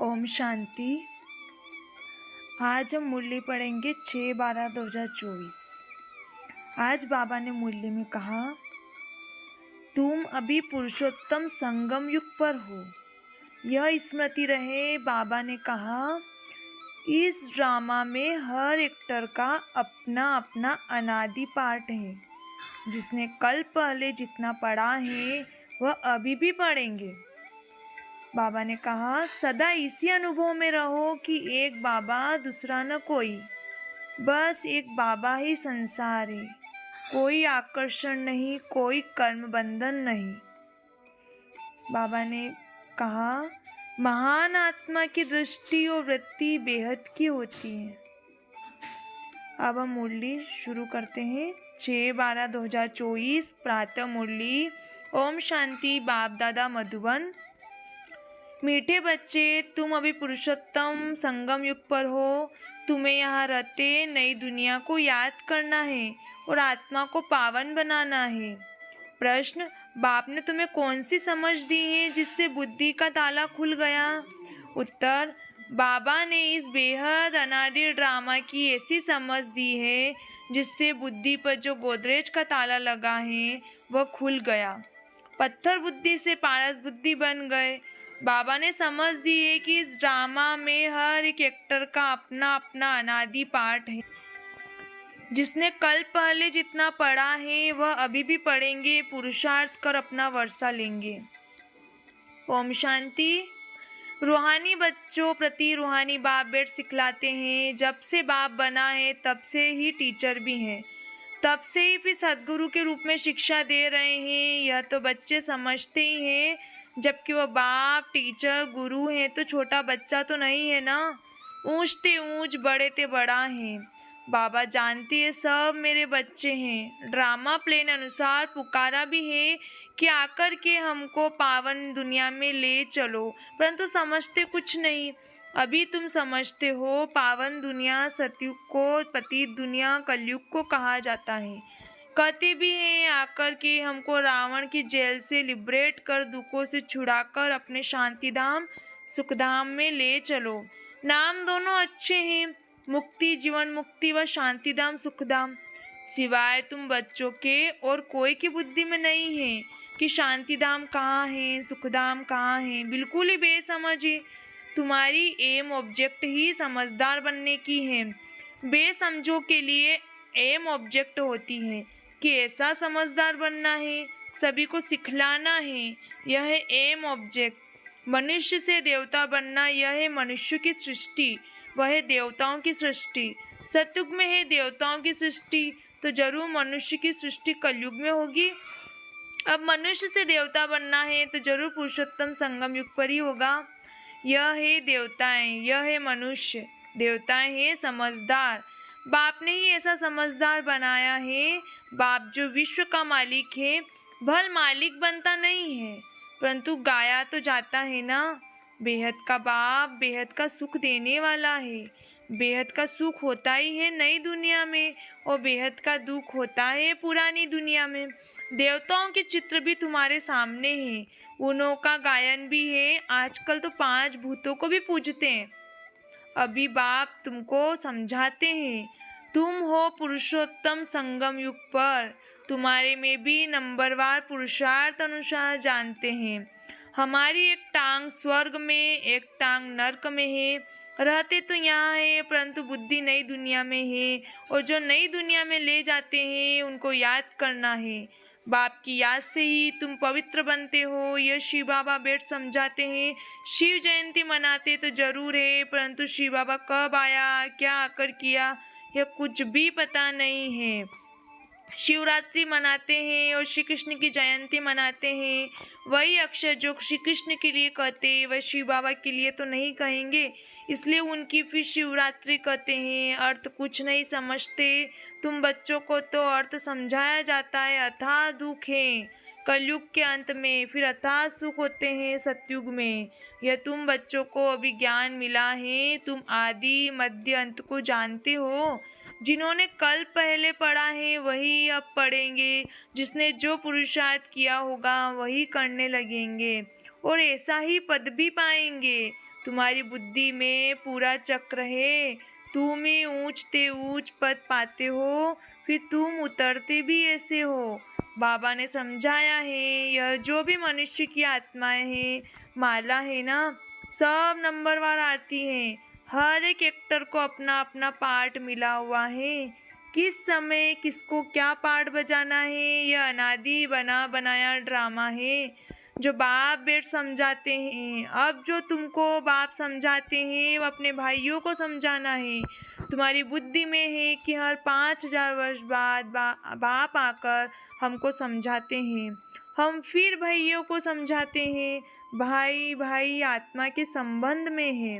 ओम शांति। आज हम मुरली पढ़ेंगे 6/12/2024। आज बाबा ने मुरली में कहा, तुम अभी पुरुषोत्तम संगम युग पर हो। यह स्मृति रहे, बाबा ने कहा, इस ड्रामा में हर एक्टर का अपना अपना अनादि पार्ट है। जिसने कल पहले जितना पढ़ा है वह अभी भी पढ़ेंगे। बाबा ने कहा, सदा इसी अनुभव में रहो कि एक बाबा दूसरा न कोई, बस एक बाबा ही संसार है। कोई आकर्षण नहीं, कोई कर्म बंधन नहीं। बाबा ने कहा, महान आत्मा की दृष्टि और वृत्ति बेहद की होती है। अब हम मुरली शुरू करते हैं। 6/12/2024 प्रातः मुरली। ओम शांति। बाप दादा मधुबन। मीठे बच्चे, तुम अभी पुरुषोत्तम संगम युग पर हो। तुम्हें यहाँ रहते नई दुनिया को याद करना है और आत्मा को पावन बनाना है। प्रश्न, बाप ने तुम्हें कौन सी समझ दी है जिससे बुद्धि का ताला खुल गया? उत्तर, बाबा ने इस बेहद अनादि ड्रामा की ऐसी समझ दी है जिससे बुद्धि पर जो गोदरेज का ताला लगा है वह खुल गया। पत्थर बुद्धि से पारस बुद्धि बन गए। बाबा ने समझ दी है कि इस ड्रामा में हर एक एक्टर का अपना अपना अनादि पार्ट है। जिसने कल पहले जितना पढ़ा है वह अभी भी पढ़ेंगे, पुरुषार्थ कर अपना वर्षा लेंगे। ओम शांति। रूहानी बच्चों प्रति रूहानी बाप बेट सिखलाते हैं। जब से बाप बना है तब से ही टीचर भी हैं, तब से ही फिर सद्गुरु के रूप में शिक्षा दे रहे हैं। यह तो बच्चे समझते ही हैं, जबकि वह बाप टीचर गुरु हैं तो छोटा बच्चा तो नहीं है ना। ऊंच ते ऊंच, बड़े ते बड़ा है। बाबा जानते हैं सब मेरे बच्चे हैं। ड्रामा प्लेन अनुसार पुकारा भी है कि आकर के हमको पावन दुनिया में ले चलो, परंतु समझते कुछ नहीं। अभी तुम समझते हो, पावन दुनिया सतयुग को, पतित दुनिया कलयुग को कहा जाता है। कहते भी हैं, आकर के हमको रावण की जेल से लिबरेट कर, दुखों से छुड़ाकर अपने शांतिधाम सुखधाम में ले चलो। नाम दोनों अच्छे हैं, मुक्ति जीवन मुक्ति व शांतिधाम सुखधाम। सिवाय तुम बच्चों के और कोई की बुद्धि में नहीं है कि शांतिधाम कहाँ है, सुखधाम कहाँ है। बिल्कुल ही बेसमझ है। तुम्हारी एम ऑब्जेक्ट ही समझदार बनने की है। बेसमझों के लिए एम ऑब्जेक्ट होती है कि ऐसा समझदार बनना है, सभी को सिखलाना है। यह है एम ऑब्जेक्ट। मनुष्य से देवता बनना, यह है मनुष्य की सृष्टि, वह है देवताओं की सृष्टि। सतयुग में है देवताओं की सृष्टि, तो जरूर मनुष्य की सृष्टि कलयुग में होगी। अब मनुष्य से देवता बनना है तो जरूर पुरुषोत्तम संगम युग पर ही होगा। यह है देवताएं, यह है मनुष्य। देवताएं हैं समझदार, बाप ने ही ऐसा समझदार बनाया है। बाप जो विश्व का मालिक है, भल मालिक बनता नहीं है, परंतु गाया तो जाता है ना। बेहद का बाप बेहद का सुख देने वाला है। बेहद का सुख होता ही है नई दुनिया में, और बेहद का दुख होता है पुरानी दुनिया में। देवताओं के चित्र भी तुम्हारे सामने हैं, उन्हों का गायन भी है। आजकल तो 5 भूतों को भी पूजते हैं। अभी बाप तुमको समझाते हैं, तुम हो पुरुषोत्तम संगम युग पर। तुम्हारे में भी नंबरवार पुरुषार्थ अनुसार जानते हैं। हमारी एक टांग स्वर्ग में, एक टांग नर्क में है। रहते तो यहाँ है, परंतु बुद्धि नई दुनिया में है, और जो नई दुनिया में ले जाते हैं उनको याद करना है। बाप की याद से ही तुम पवित्र बनते हो, यह शिव बाबा बेट समझाते हैं। शिव जयंती मनाते तो जरूर है, परंतु शिव बाबा कब आया, क्या आकर किया, यह कुछ भी पता नहीं है। शिवरात्रि मनाते हैं और श्री कृष्ण की जयंती मनाते हैं। वही अक्षर जो श्री कृष्ण के लिए कहते हैं वह शिव बाबा के लिए तो नहीं कहेंगे, इसलिए उनकी फिर शिवरात्रि कहते हैं। अर्थ कुछ नहीं समझते। तुम बच्चों को तो अर्थ समझाया जाता है। अथाह दुख है कलयुग के अंत में, फिर अथाह सुख होते हैं सतयुग में। यह तुम बच्चों को अभी ज्ञान मिला है। तुम आदि मध्य अंत को जानते हो। जिन्होंने कल पहले पढ़ा है वही अब पढ़ेंगे। जिसने जो पुरुषार्थ किया होगा वही करने लगेंगे, और ऐसा ही पद भी पाएंगे। तुम्हारी बुद्धि में पूरा चक्र है। तुम ही ऊंचते ऊंच पद पाते हो, फिर तुम उतरते भी ऐसे हो। बाबा ने समझाया है, यह जो भी मनुष्य की आत्माएं हैं, माला है ना, सब नंबरवार आती हैं। हर एक एक्टर को अपना अपना पार्ट मिला हुआ है। किस समय किसको क्या पार्ट बजाना है, यह अनादि बना बनाया ड्रामा है जो बाप बेट समझाते हैं। अब जो तुमको बाप समझाते हैं वो अपने भाइयों को समझाना है। तुम्हारी बुद्धि में है कि हर 5000 वर्ष बाद बाप आकर हमको समझाते हैं। हम फिर भाइयों को समझाते हैं। भाई भाई आत्मा के संबंध में है।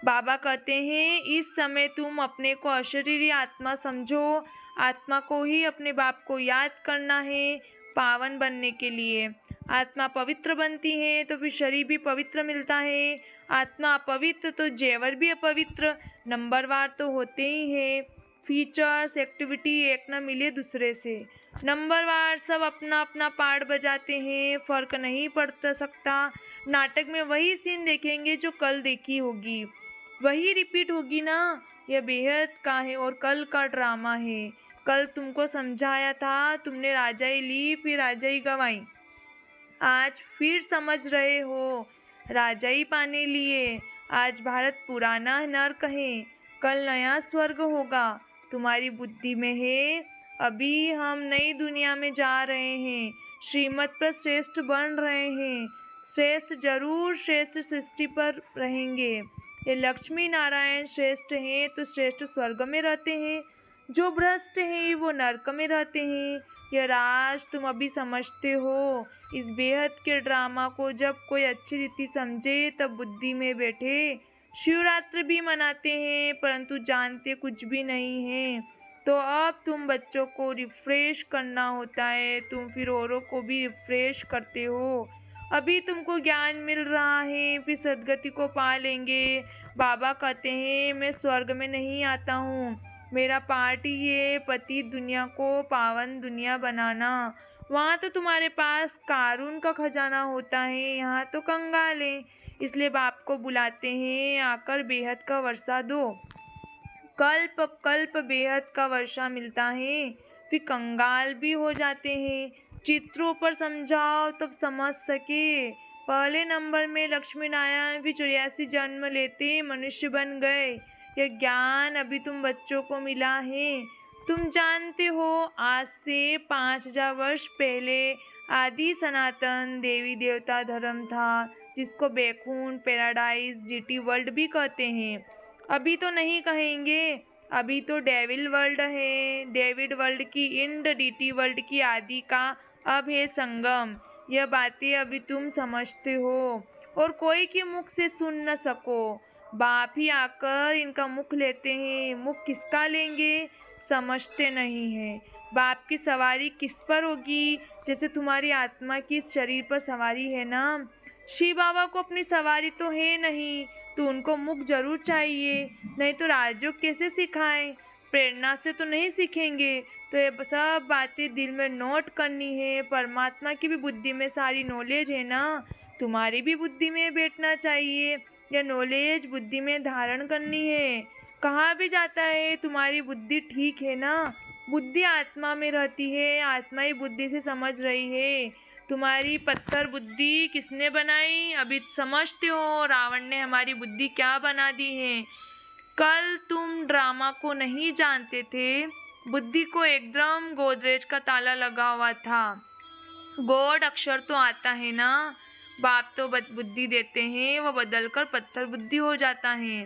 बाबा कहते हैं, इस समय तुम अपने को अशरीरी आत्मा समझो। आत्मा को ही अपने बाप को याद करना है पावन बनने के लिए। आत्मा पवित्र बनती है तो फिर शरीर भी पवित्र मिलता है। आत्मा अपवित्र तो जेवर भी अपवित्र। नंबरवार तो होते ही है। फीचर्स एक्टिविटी एक न मिले दूसरे से। नंबरवार सब अपना अपना पार्ट बजाते हैं, फर्क नहीं पड़ सकता। नाटक में वही सीन देखेंगे जो कल देखी होगी, वही रिपीट होगी ना। यह बेहद का है और कल का ड्रामा है। कल तुमको समझाया था, तुमने राजाई ली फिर राजाई गंवाई। आज फिर समझ रहे हो, राजाई पाने लिए। आज भारत पुराना नर्क है, कल नया स्वर्ग होगा। तुम्हारी बुद्धि में है। अभी हम नई दुनिया में जा रहे हैं, श्रीमत पर श्रेष्ठ बन रहे हैं। श्रेष्ठ जरूर श्रेष्ठ सृष्टि पर रहेंगे। ये लक्ष्मी नारायण श्रेष्ठ हैं तो श्रेष्ठ स्वर्ग में रहते हैं, जो भ्रष्ट हैं वो नरक में रहते हैं। यह राज तुम अभी समझते हो। इस बेहद के ड्रामा को जब कोई अच्छी रीति समझे तब बुद्धि में बैठे। शिवरात्रि भी मनाते हैं परंतु जानते कुछ भी नहीं हैं। तो अब तुम बच्चों को रिफ्रेश करना होता है, तुम फिर औरों को भी रिफ्रेश करते हो। अभी तुमको ज्ञान मिल रहा है, फिर सद्गति को पा लेंगे। बाबा कहते हैं, मैं स्वर्ग में नहीं आता हूँ, मेरा पार्ट ही है पतित दुनिया को पावन दुनिया बनाना। वहाँ तो तुम्हारे पास कारून का खजाना होता है, यहाँ तो कंगाल है। इसलिए बाप को बुलाते हैं, आकर बेहद का वर्षा दो। कल्प कल्प बेहद का वर्षा मिलता है, फिर कंगाल भी हो जाते हैं। चित्रों पर समझाओ तब समझ सके। पहले नंबर में लक्ष्मी नारायण फिर 84 जन्म लेते मनुष्य बन गए। यह ज्ञान अभी तुम बच्चों को मिला है। तुम जानते हो, आज से 5000 वर्ष पहले आदि सनातन देवी देवता धर्म था, जिसको बैकुंठ पैराडाइज डीटी वर्ल्ड भी कहते हैं। अभी तो नहीं कहेंगे, अभी तो डेविल वर्ल्ड है। डेविड वर्ल्ड की इंड डीटी वर्ल्ड की आदि का अब है संगम। यह बातें अभी तुम समझते हो और कोई के मुख से सुन न सको। बाप ही आकर इनका मुख लेते हैं। मुख किसका लेंगे समझते नहीं हैं। बाप की सवारी किस पर होगी? जैसे तुम्हारी आत्मा की इस शरीर पर सवारी है ना। शिव बाबा को अपनी सवारी तो है नहीं, तो उनको मुख जरूर चाहिए, नहीं तो राजयोग कैसे सिखाएं? प्रेरणा से तो नहीं सीखेंगे। तो ये सब बातें दिल में नोट करनी है। परमात्मा की भी बुद्धि में सारी नॉलेज है ना, तुम्हारी भी बुद्धि में बैठना चाहिए। यह नॉलेज बुद्धि में धारण करनी है। कहाँ भी जाता है तुम्हारी बुद्धि ठीक है ना। बुद्धि आत्मा में रहती है, आत्मा ही बुद्धि से समझ रही है। तुम्हारी पत्थर बुद्धि किसने बनाई? अभी समझते हो रावण ने हमारी बुद्धि क्या बना दी है। कल तुम ड्रामा को नहीं जानते थे। बुद्धि को एकदम गोदरेज का ताला लगा हुआ था। गोड अक्षर तो आता है ना। बाप तो बुद्धि देते हैं, वो बदलकर पत्थर बुद्धि हो जाता है।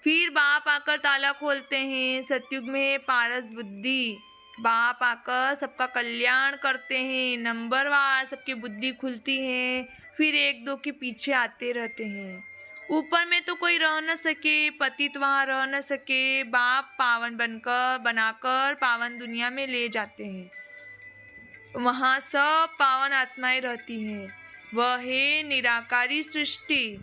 फिर बाप आकर ताला खोलते हैं। सतयुग में पारस बुद्धि। बाप आकर सबका कल्याण करते हैं। नंबरवार सबकी बुद्धि खुलती है, फिर एक दो के पीछे आते रहते हैं। ऊपर में तो कोई रह न सके, पतित वहाँ रह न सके। बाप पावन बनाकर पावन दुनिया में ले जाते हैं। वहाँ सब पावन आत्माएं रहती हैं। वह है निराकारी सृष्टि।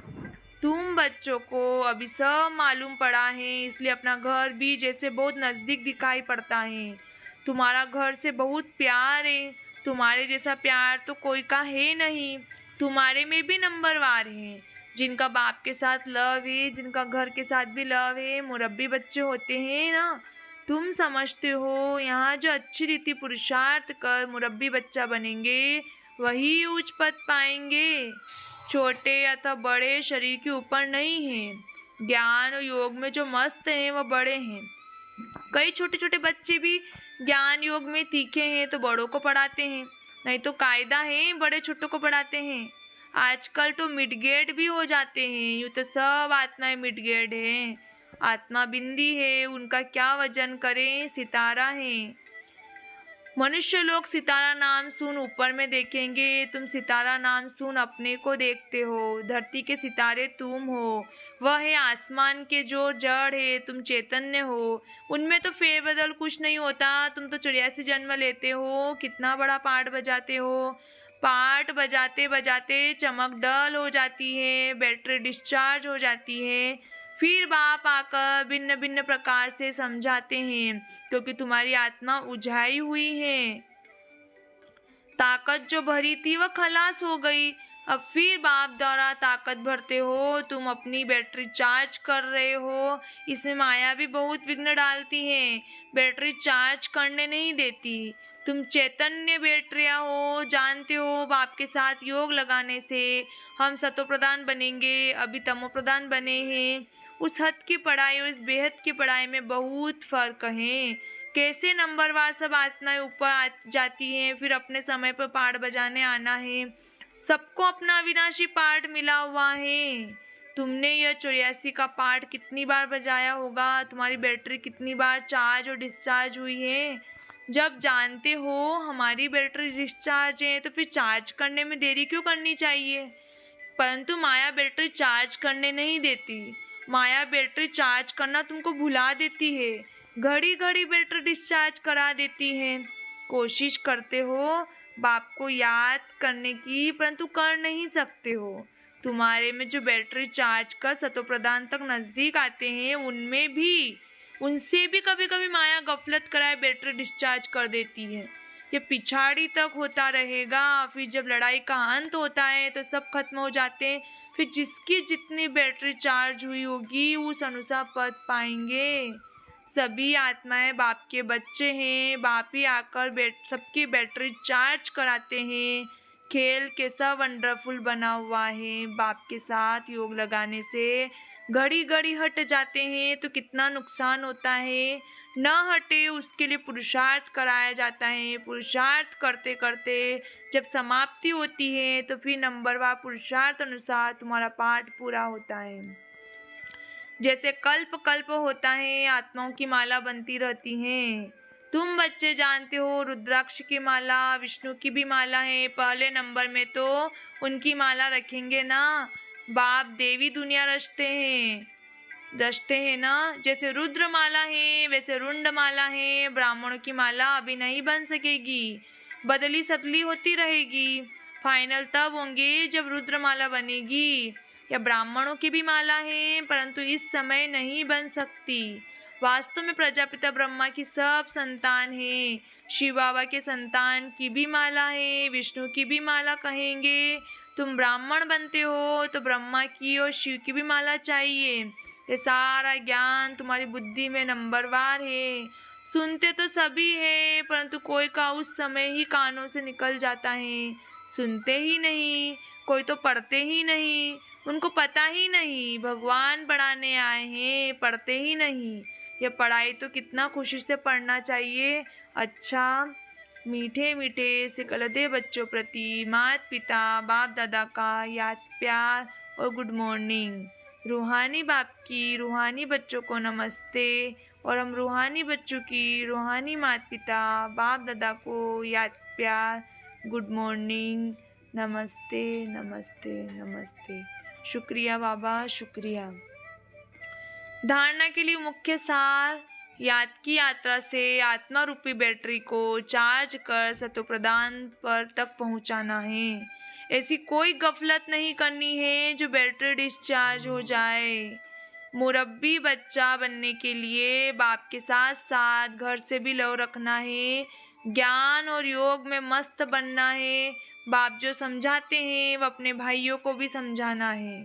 तुम बच्चों को अभी सब मालूम पड़ा है, इसलिए अपना घर भी जैसे बहुत नज़दीक दिखाई पड़ता है। तुम्हारा घर से बहुत प्यार है। तुम्हारे जैसा प्यार तो कोई का है नहीं। तुम्हारे में भी नंबरवार है। जिनका बाप के साथ लव है, जिनका घर के साथ भी लव है, मुरब्बी बच्चे होते हैं ना। तुम समझते हो यहाँ जो अच्छी रीति पुरुषार्थ कर मुरब्बी बच्चा बनेंगे वही उच्च पद पाएंगे। छोटे अथवा बड़े शरीर के ऊपर नहीं हैं। ज्ञान और योग में जो मस्त हैं वह बड़े हैं। कई छोटे छोटे बच्चे भी ज्ञान योग में तीखे हैं तो बड़ों को पढ़ाते हैं, नहीं तो कायदा है बड़े छोटों को पढ़ाते हैं। आजकल तो मिडगेट भी हो जाते हैं। यूँ तो सब आत्माएं मिडगेट हैं। आत्मा बिंदी है, उनका क्या वजन करें, सितारा है। मनुष्य लोग सितारा नाम सुन ऊपर में देखेंगे, तुम सितारा नाम सुन अपने को देखते हो। धरती के सितारे तुम हो, वह है आसमान के जो जड़ है, तुम चैतन्य हो। उनमें तो फेरबदल कुछ नहीं होता। तुम तो 84 जन्म लेते हो, कितना बड़ा पार्ट बजाते हो। पार्ट बजाते बजाते चमक डल हो जाती है, बैटरी डिस्चार्ज हो जाती है। फिर बाप आकर भिन्न भिन्न प्रकार से समझाते हैं, क्योंकि तुम्हारी आत्मा उझाई हुई है। ताकत जो भरी थी वह खलास हो गई। अब फिर बाप द्वारा ताकत भरते हो, तुम अपनी बैटरी चार्ज कर रहे हो। इसमें माया भी बहुत विघ्न डालती है, बैटरी चार्ज करने नहीं देती। तुम चैतन्य बैटरियाँ हो, जानते हो बाप के साथ योग लगाने से हम सतो प्रधान बनेंगे। अभी तमो प्रधान बने हैं। उस हद की पढ़ाई और इस बेहद की पढ़ाई में बहुत फर्क है। कैसे नंबरवार सब आत्माएं ऊपर आ जाती हैं, फिर अपने समय पर पाठ बजाने आना है। सबको अपना अविनाशी पाठ मिला हुआ है। तुमने यह 84 का पाठ कितनी बार बजाया होगा, तुम्हारी बैटरी कितनी बार चार्ज और डिस्चार्ज हुई है। जब जानते हो हमारी बैटरी डिस्चार्ज है तो फिर चार्ज करने में देरी क्यों करनी चाहिए। परंतु माया बैटरी चार्ज करने नहीं देती। माया बैटरी चार्ज करना तुमको भुला देती है, घड़ी घड़ी बैटरी डिस्चार्ज करा देती है। कोशिश करते हो बाप को याद करने की, परंतु कर नहीं सकते हो। तुम्हारे में जो बैटरी चार्ज कर सतो प्रधान तक नज़दीक आते हैं, उनमें भी उनसे भी कभी कभी माया गफलत कराए बैटरी डिस्चार्ज कर देती है। ये पिछाड़ी तक होता रहेगा। फिर जब लड़ाई का अंत होता है तो सब खत्म हो जाते हैं। फिर जिसकी जितनी बैटरी चार्ज हुई होगी उस अनुसार पद पाएंगे। सभी आत्माएं बाप के बच्चे हैं। बाप ही आकर सबकी बैटरी चार्ज कराते हैं। खेल कैसा वंडरफुल बना हुआ है। बाप के साथ योग लगाने से घड़ी घड़ी हट जाते हैं तो कितना नुकसान होता है। न हटे उसके लिए पुरुषार्थ कराया जाता है। पुरुषार्थ करते करते जब समाप्ति होती है तो फिर नंबरवार पुरुषार्थ अनुसार तुम्हारा पाठ पूरा होता है। जैसे कल्प कल्प होता है, आत्माओं की माला बनती रहती हैं। तुम बच्चे जानते हो रुद्राक्ष की माला, विष्णु की भी माला है। पहले नंबर में तो उनकी माला रखेंगे ना। बाप देवी दुनिया रचते हैं ना। जैसे रुद्र माला है वैसे रुंड माला है। ब्राह्मणों की माला अभी नहीं बन सकेगी, बदली सदली होती रहेगी। फाइनल तब होंगे जब रुद्र माला बनेगी। या ब्राह्मणों की भी माला है, परंतु इस समय नहीं बन सकती। वास्तव में प्रजापिता ब्रह्मा की सब संतान है। शिव बाबा के संतान की भी माला है, विष्णु की भी माला कहेंगे। तुम ब्राह्मण बनते हो तो ब्रह्मा की और शिव की भी माला चाहिए। ये सारा ज्ञान तुम्हारी बुद्धि में नंबरवार है। सुनते तो सभी है, परंतु कोई का उस समय ही कानों से निकल जाता है। सुनते ही नहीं, कोई तो पढ़ते ही नहीं, उनको पता ही नहीं भगवान पढ़ाने आए हैं, पढ़ते ही नहीं। ये पढ़ाई तो कितना खुशी से पढ़ना चाहिए। अच्छा, मीठे मीठे सिकलते बच्चों प्रति माता पिता बाप दादा का याद प्यार और गुड मॉर्निंग। रूहानी बाप की रूहानी बच्चों को नमस्ते। और हम रूहानी बच्चों की रूहानी माता पिता बाप दादा को याद प्यार गुड मॉर्निंग। नमस्ते नमस्ते नमस्ते। शुक्रिया बाबा, शुक्रिया। धारणा के लिए मुख्य सार, याद की यात्रा से आत्मा रूपी बैटरी को चार्ज कर सतो प्रदान पर तक पहुंचाना है। ऐसी कोई गफलत नहीं करनी है जो बैटरी डिस्चार्ज हो जाए। मुरब्बी बच्चा बनने के लिए बाप के साथ साथ घर से भी लव रखना है। ज्ञान और योग में मस्त बनना है। बाप जो समझाते हैं वह अपने भाइयों को भी समझाना है।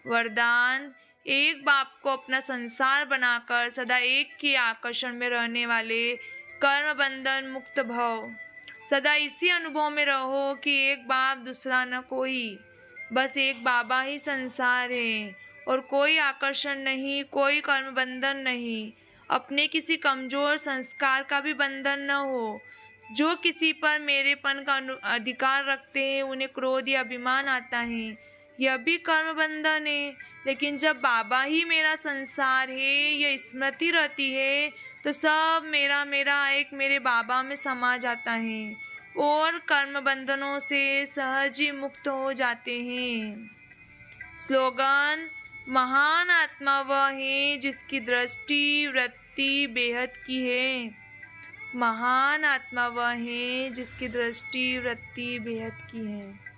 वरदान, एक बाप को अपना संसार बनाकर सदा एक के आकर्षण में रहने वाले कर्म बंधन मुक्त भव। सदा इसी अनुभव में रहो कि एक बाप दूसरा न कोई, बस एक बाबा ही संसार है और कोई आकर्षण नहीं, कोई कर्म बंधन नहीं। अपने किसी कमजोर संस्कार का भी बंधन न हो। जो किसी पर मेरेपन का अधिकार रखते हैं उन्हें क्रोध या अभिमान आता है, यह भी कर्म बंधन है। लेकिन जब बाबा ही मेरा संसार है, यह स्मृति रहती है, तो सब मेरा मेरा एक मेरे बाबा में समा जाता है और कर्म बंधनों से सहज ही मुक्त हो जाते हैं। स्लोगन, महान आत्मा वह है जिसकी दृष्टि वृत्ति बेहद की है। महान आत्मा वह है जिसकी दृष्टि वृत्ति बेहद की है।